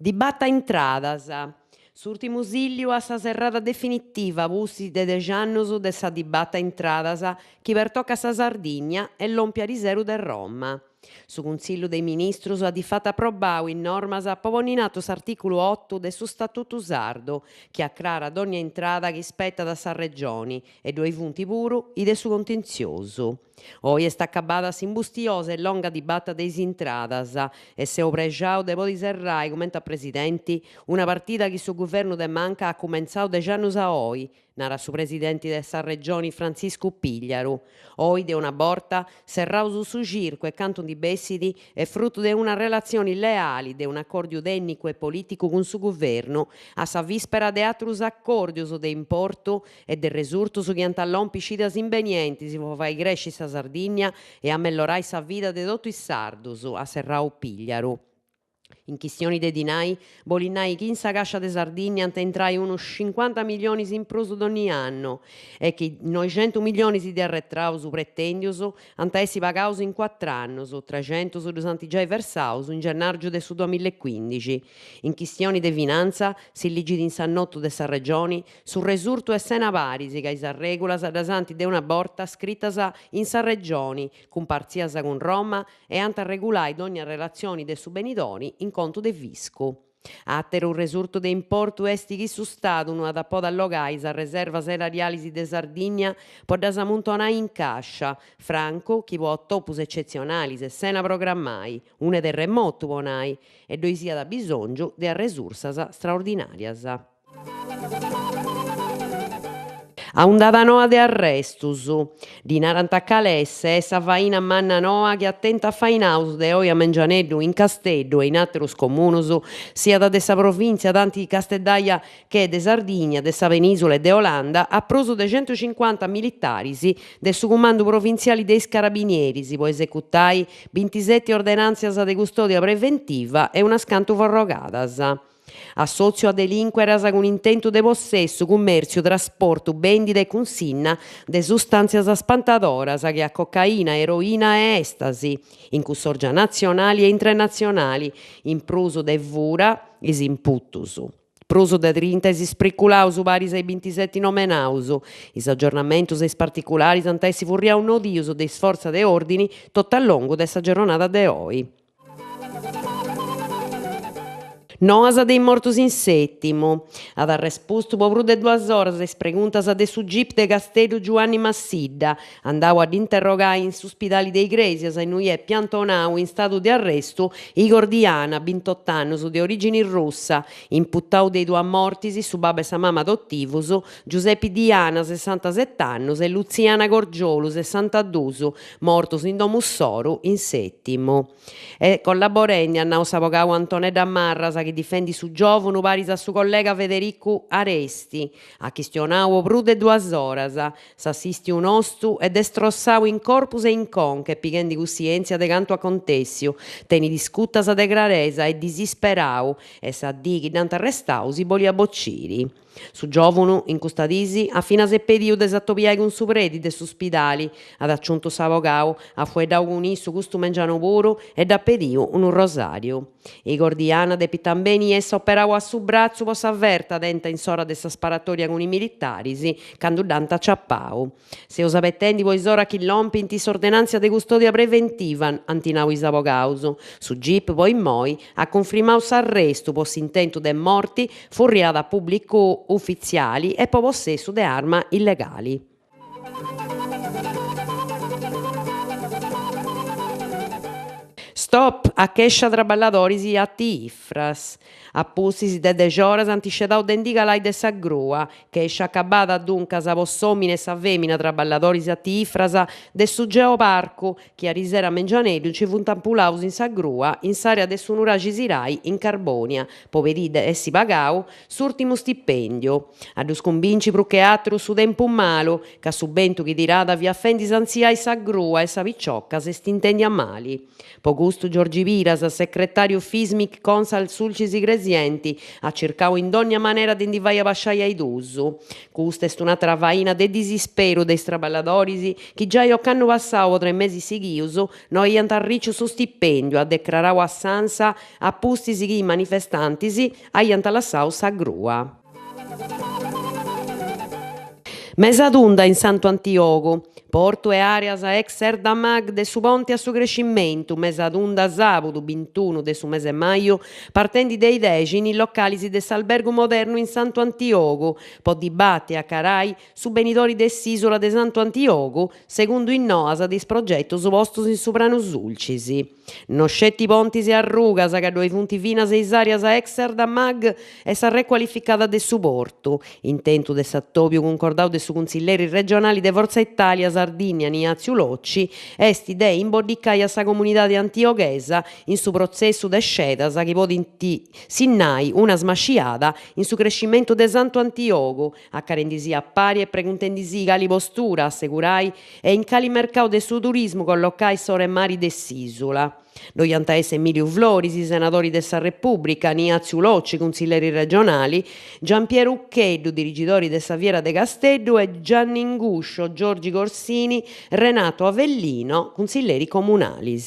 Dibatta entradas. S'ultimu sigliu a sa serrada definitiva pussi de 10 annos de sa dibatta entradas chi pertocca sa Sardigna e l'ompia riseru de Roma. Su Consigliu dei Ministros ha di fatto approvau in normas appoponinato s'articulu 8 de su Statutu Sardo, che acclara ad ogni entrada che spetta da sa regioni e due punti puru i de su contenziosu. Oi est accabada s'imbustiosa e longa dibatta deis intradas e se o prejau de podi serrai, commenta presidenti, una partita chi su governo de Manca ha comenzau 10 annos a oi, narra su presidente de sa regioni Francisco Pigliaru. Oi de una borta serrausu su circo e canton di Bessidi è frutto de una relazione leali, de un accordio tecnico e politico con su governo, a sa vispera de atrus accordios de importo e de resurtus chi antallon piscidas invenienti si può fai cresci sa Sardigna e a mellorai sa vita de totu is sardus, a serrau Pigliaru. In chistioni de dinai, bolinnai chi in sa cascia de Sardigna ante entrai unos 50 milioni in prusu d'ogni anno e che 900 milioni di arretraus pretendius ante essi pagaus in 4 annos, 300 dus anti già versaus in gennaio de su 2015. In chistioni de finanza si ligidi in sannotto de sa regioni su resurtu e sena parisi ca is regolas das anti de una borta scrittas in sa regioni, comparzias con Roma e ante regulai d'ogni relazioni de su benidoni in conto de fisco. Atteru un resurto de importu esti chi su Statu nu ad appoda allogais a reservas erarialis de Sardigna poddas amuntonai in cascia, franco chi può topus eccezionali e sena programmai, une terremoto ponai, e doi sia da bisongiu de resursas straordinarias. A undada noa de arrestus, di Narantacalesse e sa faina manna noa che attenta a fainaus de oi a Mengianeddu in Casteddu e in atterus comunus, sia da de sa provinzia tanti di Casteddaia che de Sardigna, de sa penisola e de Olanda, a prusu de 150 militaris de su comandu provinziali dei carabinieri, si può esecutai 27 ordinanzias de custodia preventiva e una scantu forrogadas. Assozio a delinqueras con intento de possesso, commercio, trasporto, vendita e consigna de sostanzias spantadoras che a cocaina, eroina e estasi, in cussorgia nazionali e internazionali, in pruso de vura is imputtus. Pruso de 30 is spriculaus paris ai 27 nomenaus, is aggiornamentos is particularis ante essi furriau nodius de sforza de ordini tot a longo de sa giornata de oi. Noas dei mortus in settimu, ad arrespustu po prus de 2 oras is preguntas de su GIP de Castellu Giovanni Massidda, andau ad interrogai in s'ospidali de Igresias e nui è piantonau in stato di arrestu Igor Diana, 28 annos, de origine russa, imputau dei 2 mortis su babba e sa mamma adottivus, Giuseppe Diana, 67 annos, e Luciana Gorgiolu, 62, mortus in domus Soru in settimu. E collaborendi annau s'avogau Antonella Marras, che difendi su giovanu paris a su collega Federico Aresti, a chistionau prus de 2 oras, s'assisti un ostu e destrossau in corpus e in conche, pighendi cussienzia de cantu acontessiu, teni discuttas de graresa e disisperau, e sa dighi dante arrestau si bolia bocciri. Su giovanu, in custadisi, a fina se pediu de s'attopiai con su predi de s'ospidali, ad acciuntu s'avogau, a fuedau con issu custu mengianu puru e da pediu un rosario. Igor Diana de pitambeni essa operau a su brazzu po s'avverta denta in sora de sa sparatoria con i militarisi, candu danta acciappau. Seus apettendi poi ora chi lompinti s'ordinanzia de custodia preventiva, antinau is avogaus. Su GIP poi moi ha confermau s'arrestu po s'intentu de morti furriat a pubblico ufficiali e po possesso de arma illegali. Stop a chescia traballadoris e attifras. Appussis de 10 oras antiscedau dendigalai de sa grua, chescia accabada duncas a poss'omine e sa femina traballadoris e attifras de su geoparcu, chi a risera Mengianeddu ci funt ampulaus in sa grua, in s'area de su nuragi sirai in Carbonia, poveride e si pagau s'urtimu stipendio. A dus convinci pru che atru su tempu malu, ca su bentu chi tirada vi affendis anziai sa grua e sa picciocca se st'intendi a mali. Po gustu Augusto Giorgi Viras, segretario FISMIC Consal Sulcisi Gresienti, ha cercato in ogni maniera di indivare pasciaia ai dusu. Questa è una travaina de disispero dei straballadori che già io hanno passato 3 mesi seguius, noi hanno riccio su stipendio, ha declarato a Sansa a pustisi che i manifestanti hanno lasciato sa grua. Mesadunda in Santo Antioco, porto e areas ex Erdamag de su ponte a su crescimento, mesadunda sabato 21 de su mese maio, partendo dei 10 in locali de s'albergo moderno in Santo Antioco, po dibatte a Carai su benitori dell'isola de Santo Antioco, secondo in noasa dis progetto su postos in Suprano Sulcisi. No scetti ponti e arrugas che due punti finas e isarias ex Erdamag e sa requalificata de su porto, intento de s'attopio concordato de su consiglieri regionali de Forza Italia Sardigna Niazio Locci est de imbordicare a sa comunità antiochesa in su processo de scetas che podenti sinnai una smasciata in su crescimento de Santo Antioco, a carendisi a pari e preguntendisi cali postura assegurai e in cali mercato de su turismo collocai sore e mari de s'isola. Noi antaese Emilio Floris, i senatori della Repubblica, Niazio Locci, consiglieri regionali, Giampiero Ucheddu, dirigitori de Saviera de Castello e Gianni Inguscio, Giorgi Corsini, Renato Avellino, consiglieri comunali.